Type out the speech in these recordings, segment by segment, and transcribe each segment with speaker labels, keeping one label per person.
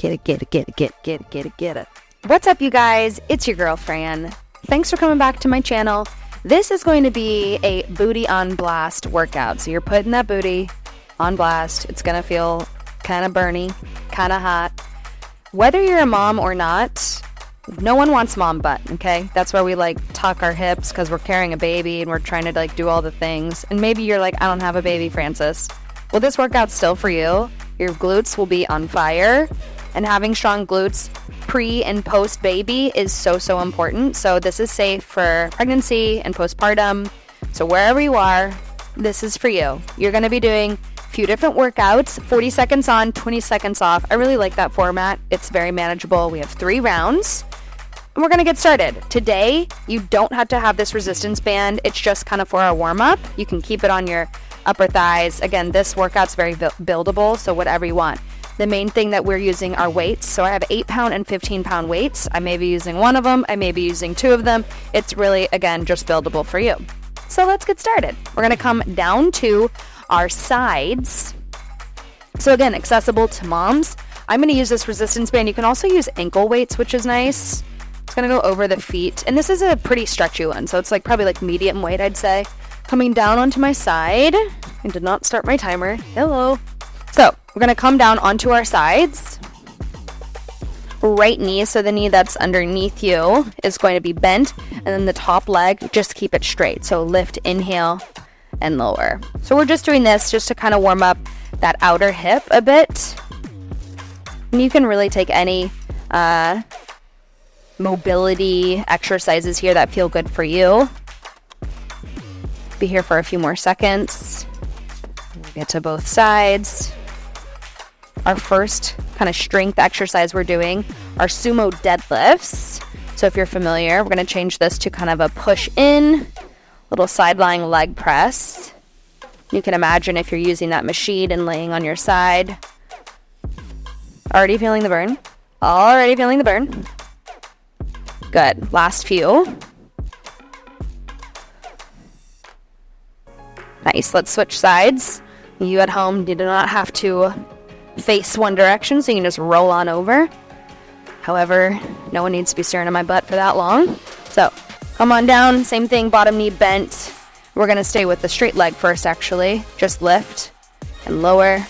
Speaker 1: Get it. What's up, you guys? It's your girl, Fran. Thanks for coming back to my channel. This is going to be a booty on blast workout. So you're putting that booty on blast. It's going to feel kind of burny, kind of hot. Whether you're a mom or not, no one wants mom butt, okay? That's why we like tuck our hips, because we're carrying a baby and we're trying to like do all the things. And maybe you're like, I don't have a baby, Francis. Well, this workout's still for you. Your glutes will be on fire. And having strong glutes pre and post baby is so important. So this is safe for pregnancy and postpartum. So wherever you are, this is for you. You're going to be doing a few different workouts, 40 seconds on, 20 seconds off. I really like that format. It's very manageable. We have 3 rounds and we're going to get started. Today, you don't have to have this resistance band. It's just kind of for our warm up. You can keep it on your upper thighs. Again, this workout's very buildable, so whatever you want. The main thing that we're using are weights. So I have 8-pound and 15-pound weights. I may be using one of them. I may be using 2 of them. It's really, again, just buildable for you. So let's get started. We're going to come down to our sides. So again, accessible to moms. I'm going to use this resistance band. You can also use ankle weights, which is nice. It's going to go over the feet. And this is a pretty stretchy one. So it's like probably like medium weight, I'd say. Coming down onto my side. I did not start my timer. Hello. So we're going to come down onto our sides. Right knee, so the knee that's underneath you is going to be bent. And then the top leg, just keep it straight. So lift, inhale, and lower. So we're just doing this just to kind of warm up that outer hip a bit. And you can really take any mobility exercises here that feel good for you. Be here for a few more seconds. We'll get to both sides. Our first kind of strength exercise we're doing are sumo deadlifts. So if you're familiar, we're going to change this to kind of a push in, little side lying leg press. You can imagine if you're using that machine and laying on your side. Already feeling the burn? Already feeling the burn. Good. Last few. Nice. Let's switch sides. You at home do not have to face one direction, so you can just roll on over. However, no one needs to be staring at my butt for that long. So come on down, same thing, bottom knee bent. We're going to stay with the straight leg first, actually. Just lift and lower.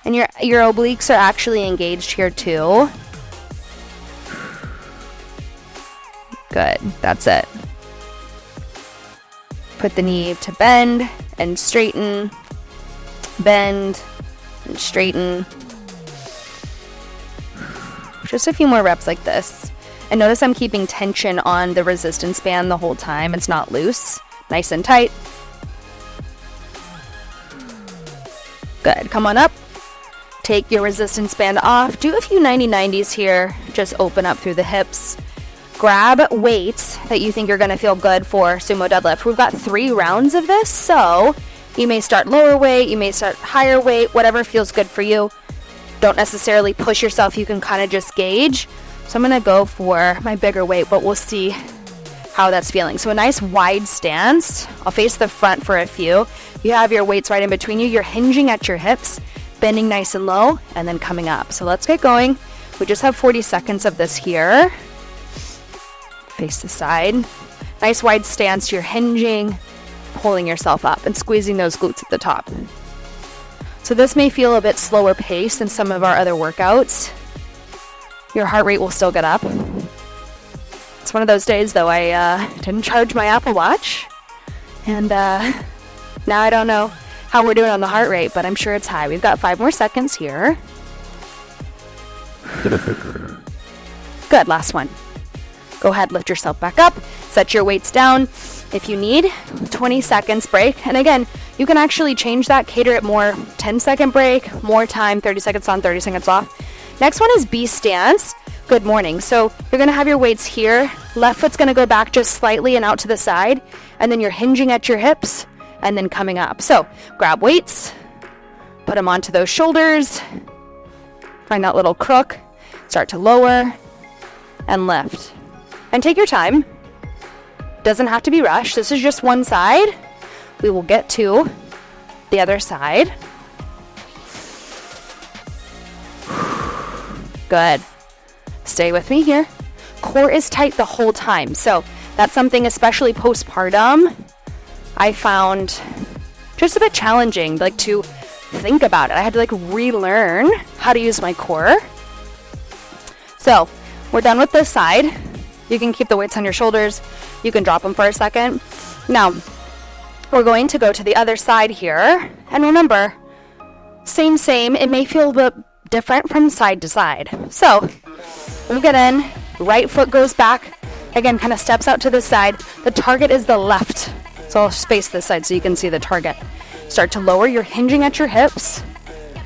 Speaker 1: And your obliques are actually engaged here too. Good, that's it. Put the knee to bend and straighten, bend and straighten. Just a few more reps like this. And notice I'm keeping tension on the resistance band the whole time. It's not loose. Nice and tight. Good. Come on up. Take your resistance band off. Do a few 90-90s here. Just open up through the hips. Grab weights that you think you're going to feel good for sumo deadlift. We've got 3 rounds of this, so you may start lower weight, you may start higher weight, whatever feels good for you. Don't necessarily push yourself. You can kind of just gauge. So I'm going to go for my bigger weight, but we'll see how that's feeling. So a nice wide stance. I'll face the front for a few. You have your weights right in between you. You're hinging at your hips, bending nice and low, and then coming up. So let's get going. We just have 40 seconds of this here. Face the side. Nice wide stance. You're hinging, pulling yourself up and squeezing those glutes at the top. So this may feel a bit slower pace than some of our other workouts. Your heart rate will still get up. It's one of those days though, I didn't charge my Apple Watch. And now I don't know how we're doing on the heart rate, but I'm sure it's high. We've got 5 more seconds here. Good, last one. Go ahead, lift yourself back up, set your weights down if you need. 20 seconds break. And again, you can actually change that, cater it more. 10-second break, more time, 30 seconds on, 30 seconds off. Next one is B stance. Good morning. So you're going to have your weights here. Left foot's going to go back just slightly and out to the side. And then you're hinging at your hips and then coming up. So grab weights, put them onto those shoulders. Find that little crook. Start to lower and lift. And take your time. Doesn't have to be rushed. This is just one side. We will get to the other side. Good. Stay with me here. Core is tight the whole time. So that's something, especially postpartum, I found just a bit challenging, like to think about it. I had to like relearn how to use my core. So we're done with this side. You can keep the weights on your shoulders. You can drop them for a second. Now, we're going to go to the other side here. And remember, same. It may feel a bit different from side to side. So we'll get in. Right foot goes back. Again, kind of steps out to the side. The target is the left. So I'll space this side so you can see the target. Start to lower. You're hinging at your hips.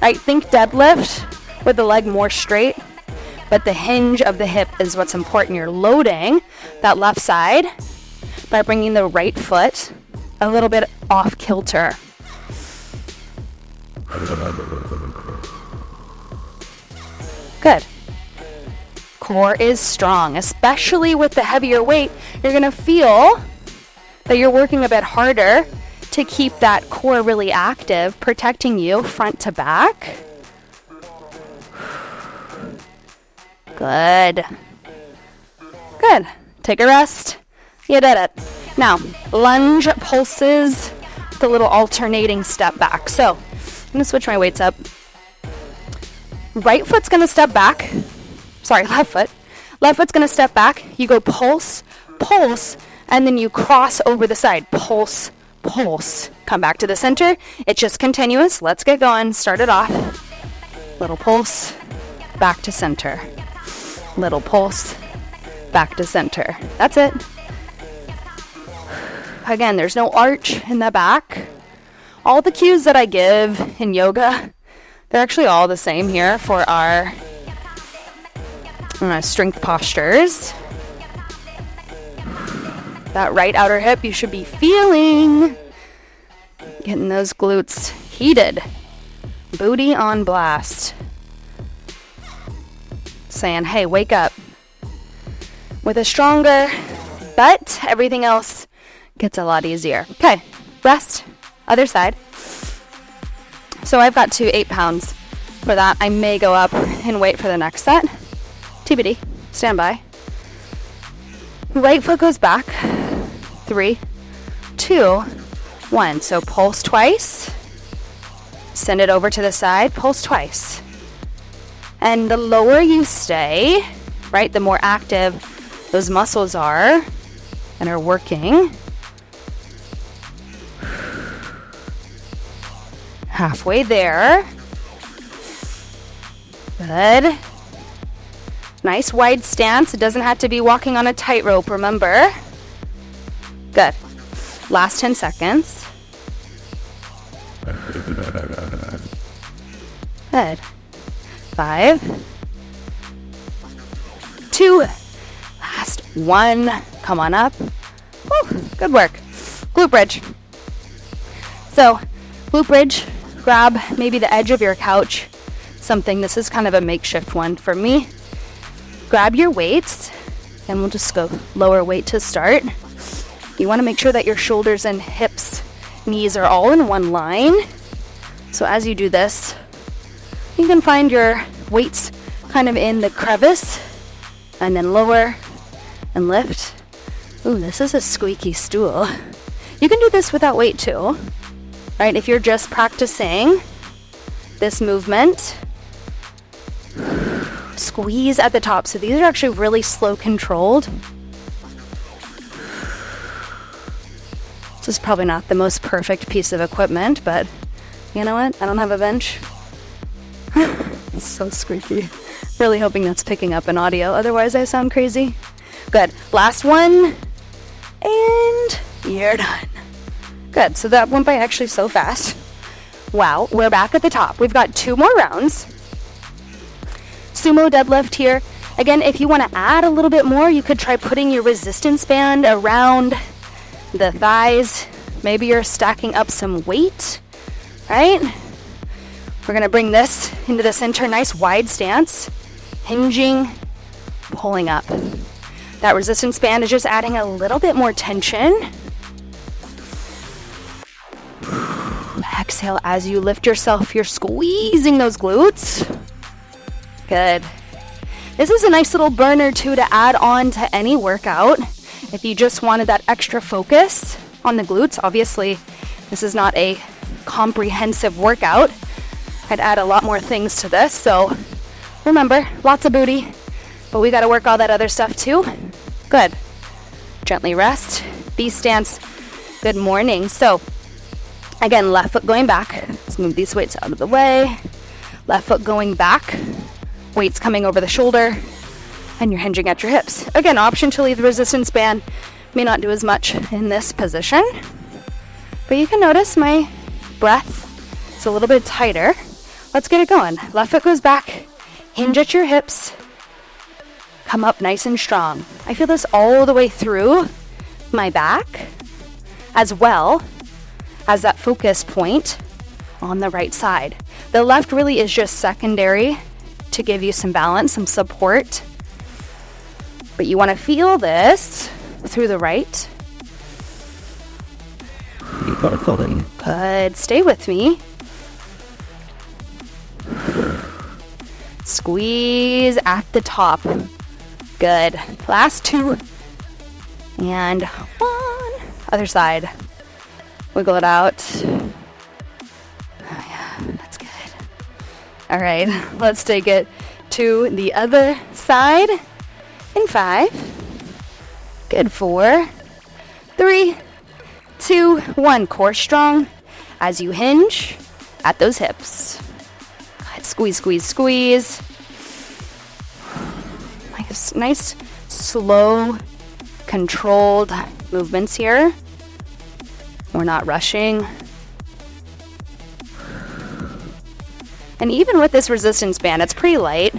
Speaker 1: Right? Think deadlift with the leg more straight. But the hinge of the hip is what's important. You're loading that left side by bringing the right foot a little bit off kilter. Good. Core is strong, especially with the heavier weight. You're going to feel that you're working a bit harder to keep that core really active, protecting you front to back. Good. Good. Take a rest. You did it. Now, lunge pulses with a little alternating step back. So, I'm going to switch my weights up. Right foot's going to step back. Sorry, left foot. Left foot's going to step back. You go pulse, pulse, and then you cross over the side. Pulse, pulse. Come back to the center. It's just continuous. Let's get going. Start it off. Little pulse, back to center. Little pulse, back to center. That's it. Again, there's no arch in the back. All the cues that I give in yoga, they're actually all the same here for our strength postures. That right outer hip you should be feeling. Getting those glutes heated. Booty on blast. Saying, hey, wake up. With a stronger butt, everything else gets a lot easier. Okay, rest. Other side. So I've got to 8 pounds for that. I may go up in weight for the next set. TBD. Stand by. Right foot goes back. 3, 2, 1. So pulse twice. Send it over to the side. Pulse twice. And the lower you stay, right, the more active those muscles are and are working. Halfway there. Good. Nice wide stance. It doesn't have to be walking on a tightrope, remember? Good. Last 10 seconds. Good. 5, 2, last 1. Come on up. Woo, good work. Glute bridge. So, glute bridge, grab maybe the edge of your couch. This is kind of a makeshift one for me. Grab your weights, and we'll just go lower weight to start. You want to make sure that your shoulders and hips, knees are all in one line. So as you do this, you can find your weights kind of in the crevice, and then lower and lift. Ooh, this is a squeaky stool. You can do this without weight too, right? If you're just practicing this movement, squeeze at the top. So these are actually really slow controlled. This is probably not the most perfect piece of equipment, but you know what? I don't have a bench. It's so squeaky. Really hoping that's picking up in audio. Otherwise, I sound crazy. Good. Last one. And you're done. Good. So that went by actually so fast. Wow. We're back at the top. We've got 2 more rounds. Sumo deadlift here. Again, if you want to add a little bit more, you could try putting your resistance band around the thighs. Maybe you're stacking up some weight, right? We're going to bring this into the center. Nice wide stance. Hinging, pulling up. That resistance band is just adding a little bit more tension. Exhale as you lift yourself. You're squeezing those glutes. Good. This is a nice little burner too to add on to any workout. If you just wanted that extra focus on the glutes, obviously this is not a comprehensive workout. I'd add a lot more things to this. So remember, lots of booty, but we got to work all that other stuff too. Good. Gently rest. Beast stance. Good morning. So again, left foot going back. Let's move these weights out of the way. Left foot going back. Weights coming over the shoulder. And you're hinging at your hips. Again, option to leave the resistance band. May not do as much in this position. But you can notice my breath is a little bit tighter. Let's get it going. Left foot goes back. Hinge at your hips. Come up nice and strong. I feel this all the way through my back, as well as that focus point on the right side. The left really is just secondary to give you some balance, some support. But you want to feel this through the right. Good. Stay with me. Squeeze at the top. Good. Last two. And one. Other side. Wiggle it out. Oh yeah, that's good. All right, let's take it to the other side. In 5. Good. 4, 3, 2, 1. Core strong as you hinge at those hips. Good. Squeeze, squeeze, squeeze. Nice, slow, controlled movements here. We're not rushing. And even with this resistance band, it's pretty light,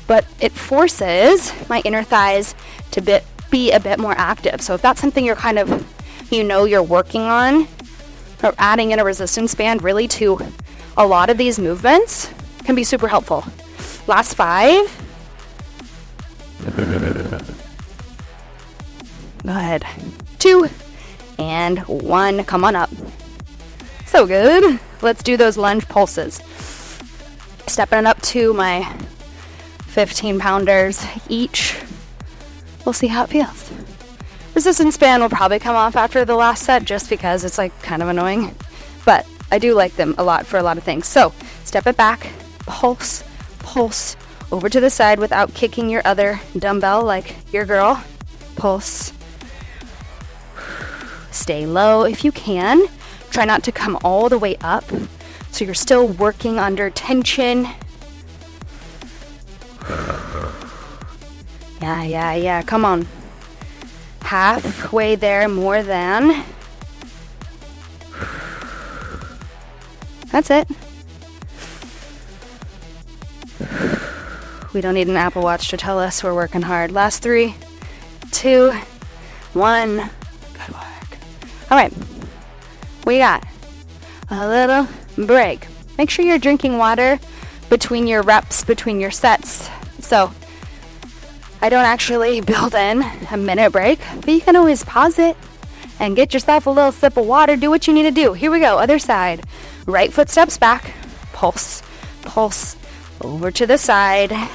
Speaker 1: but it forces my inner thighs to be a bit more active. So if that's something you're kind of, you're working on, or adding in a resistance band really to a lot of these movements can be super helpful. Last 5. Go ahead. 2 and 1. Come on up. So good. Let's do those lunge pulses. Stepping up to my 15 pounders each. We'll see how it feels. Resistance band will probably come off after the last set just because it's like kind of annoying. But I do like them a lot for a lot of things. So step it back. Pulse. Pulse. Over to the side without kicking your other dumbbell like your girl. Pulse. Stay low if you can. Try not to come all the way up, so you're still working under tension. Yeah. Come on. Halfway there, more than. That's it. We don't need an Apple Watch to tell us we're working hard. Last 3, 2, 1. Good work. All right. We got a little break. Make sure you're drinking water between your reps, between your sets. So I don't actually build in a minute break, but you can always pause it and get yourself a little sip of water. Do what you need to do. Here we go. Other side. Right foot steps back. Pulse. Pulse. Over to the side. Oh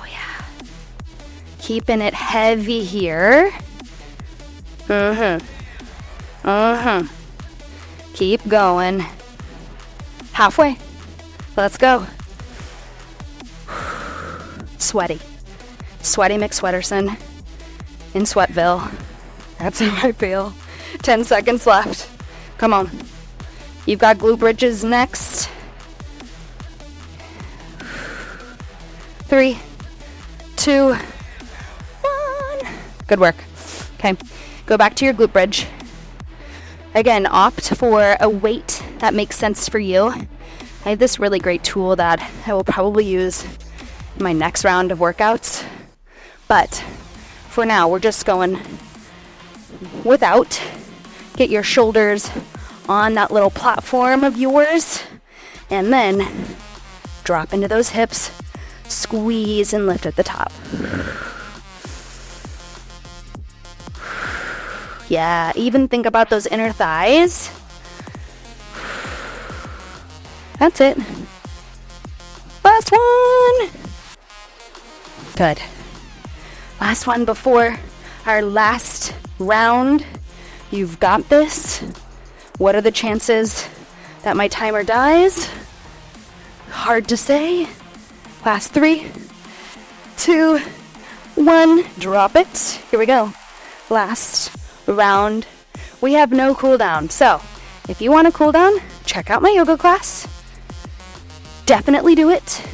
Speaker 1: yeah. Keeping it heavy here. Keep going. Halfway. Let's go. Sweaty. Sweaty McSweaterson in Sweatville. That's how I feel. 10 seconds left. Come on. You've got glute bridges next. 3, 2, 1. Good work. Okay. Go back to your glute bridge. Again, opt for a weight that makes sense for you. I have this really great tool that I will probably use in my next round of workouts. But for now, we're just going without. Get your shoulders on that little platform of yours. And then drop into those hips. Squeeze and lift at the top. Yeah, even think about those inner thighs. That's it. Last one. Good. Last one before our last round. You've got this. What are the chances that my timer dies? Hard to say. Last 3, 2, 1. Drop it. Here we go. Last round. We have no cooldown. So if you want a cooldown, check out my yoga class. Definitely do it.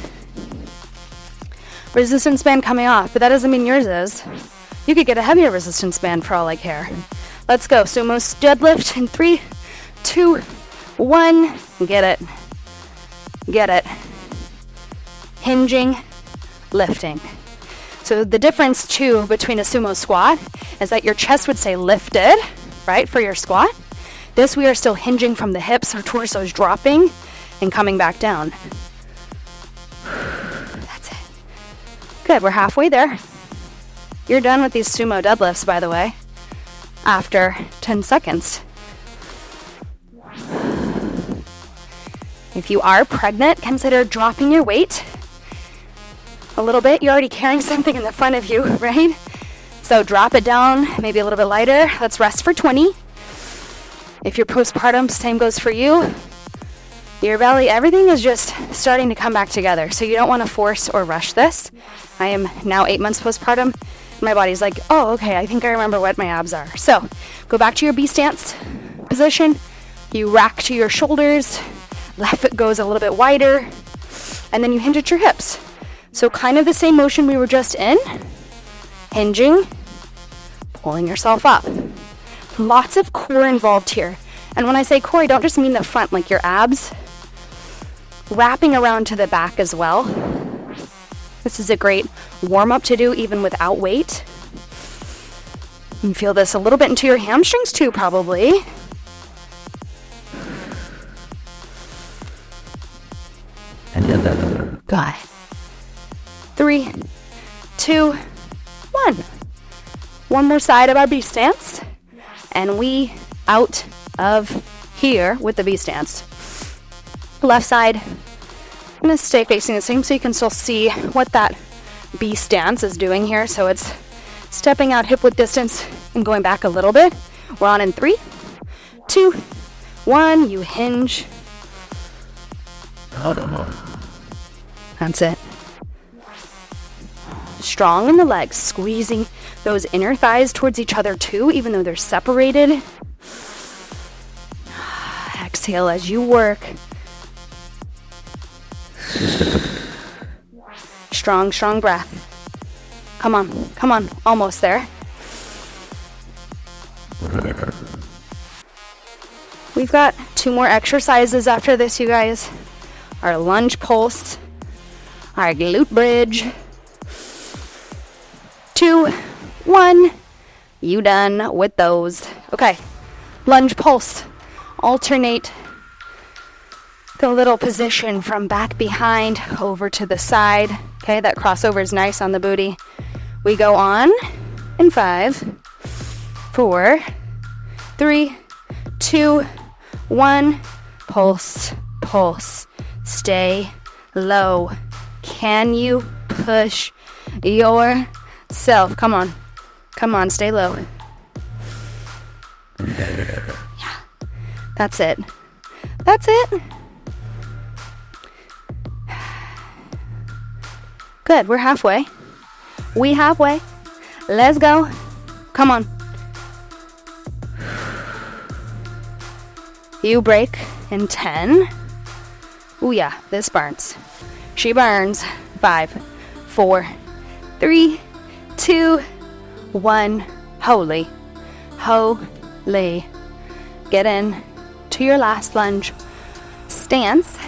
Speaker 1: Resistance band coming off, but that doesn't mean yours is. You could get a heavier resistance band for all I care. Let's go. Sumo deadlift in 3, 2, 1. Get it. Get it. Hinging, lifting. So the difference too between a sumo squat is that your chest would say lifted, right, for your squat. This we are still hinging from the hips, our torso is dropping and coming back down. That's it. Good, we're halfway there. You're done with these sumo deadlifts, by the way, after 10 seconds. If you are pregnant, consider dropping your weight a little bit. You're already carrying something in the front of you, right? So drop it down, maybe a little bit lighter. Let's rest for 20. If you're postpartum, same goes for you. Your belly, everything is just starting to come back together. So you don't want to force or rush this. I am now 8 months postpartum. My body's like, oh, okay, I think I remember what my abs are. So go back to your B stance position. You rack to your shoulders. Left foot goes a little bit wider. And then you hinge at your hips. So kind of the same motion we were just in. Hinging, pulling yourself up. Lots of core involved here. And when I say core, I don't just mean the front, like your abs. Wrapping around to the back as well. This is a great warm-up to do even without weight. You feel this a little bit into your hamstrings too, probably. Good. 3, 2, 1. One more side of our B stance. And we out of here with the B stance. Left side. I'm going to stay facing the same so you can still see what that B stance is doing here. So it's stepping out hip width distance and going back a little bit. We're on in 3, 2, 1. You hinge. That's it. Strong in the legs, squeezing those inner thighs towards each other too, even though they're separated. Exhale as you work. Strong, strong breath. Come on, come on, almost there. We've got 2 more exercises after this, you guys. Our lunge pulse, our glute bridge. 2, 1. You done with those. Okay, lunge pulse. Alternate the little position from back behind over to the side. Okay, that crossover is nice on the booty. We go on in 5, 4, 3, 2, 1. Pulse, pulse. Stay low. Can you push yourself? Come on. Come on, stay low. Yeah. That's it. That's it. Good, we're halfway. We halfway. Let's go. Come on. You break in 10. Ooh yeah, this burns. She burns. 5, 4, 3, 2, 1. Holy. Holy. Get in to your last lunge stance.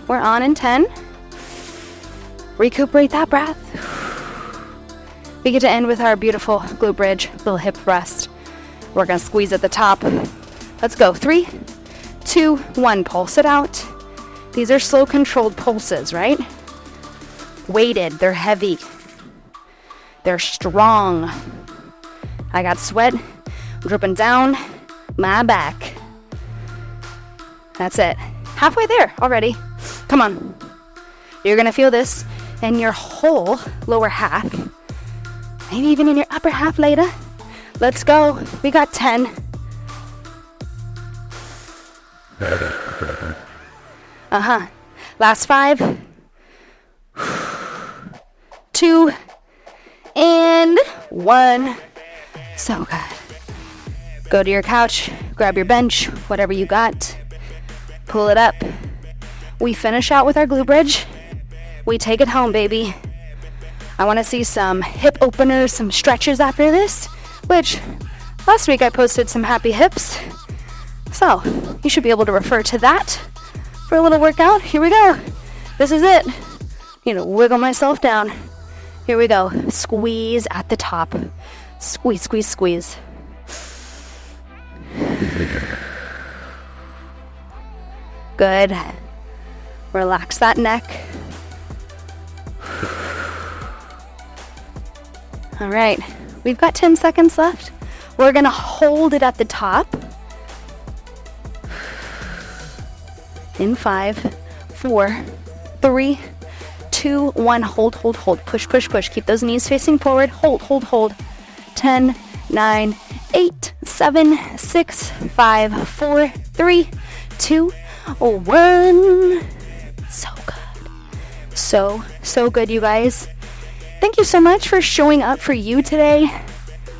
Speaker 1: We're on in 10. Recuperate that breath. We get to end with our beautiful glute bridge, little hip thrust. We're going to squeeze at the top. Let's go. 3, 2, 1. Pulse it out. These are slow controlled pulses, right? Weighted. They're heavy. They're strong. I got sweat dripping down my back. That's it. Halfway there already. Come on. You're gonna feel this in your whole lower half, maybe even in your upper half later. Let's go. We got 10. Last 5, 2, and 1. So good. Go to your couch, grab your bench, whatever you got, pull it up. We finish out with our glute bridge. We take it home, baby. I want to see some hip openers, some stretches after this, which last week I posted some happy hips. So you should be able to refer to that for a little workout. Here we go. This is it. Wiggle myself down. Here we go. Squeeze at the top. Squeeze, squeeze, squeeze. Good. Relax that neck. All right. We've got 10 seconds left. We're going to hold it at the top. In 5, 4, 3, 2, 1. Hold, hold, hold. Push, push, push. Keep those knees facing forward. Hold, hold, hold. 10, 9, 8, 7, 6, 5, 4, 3, 2, 1. So good. So good, you guys. Thank you so much for showing up for you today.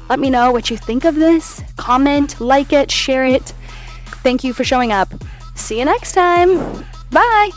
Speaker 1: Let me know what you think of this. Comment, like it, share it. Thank you for showing up. See you next time. Bye.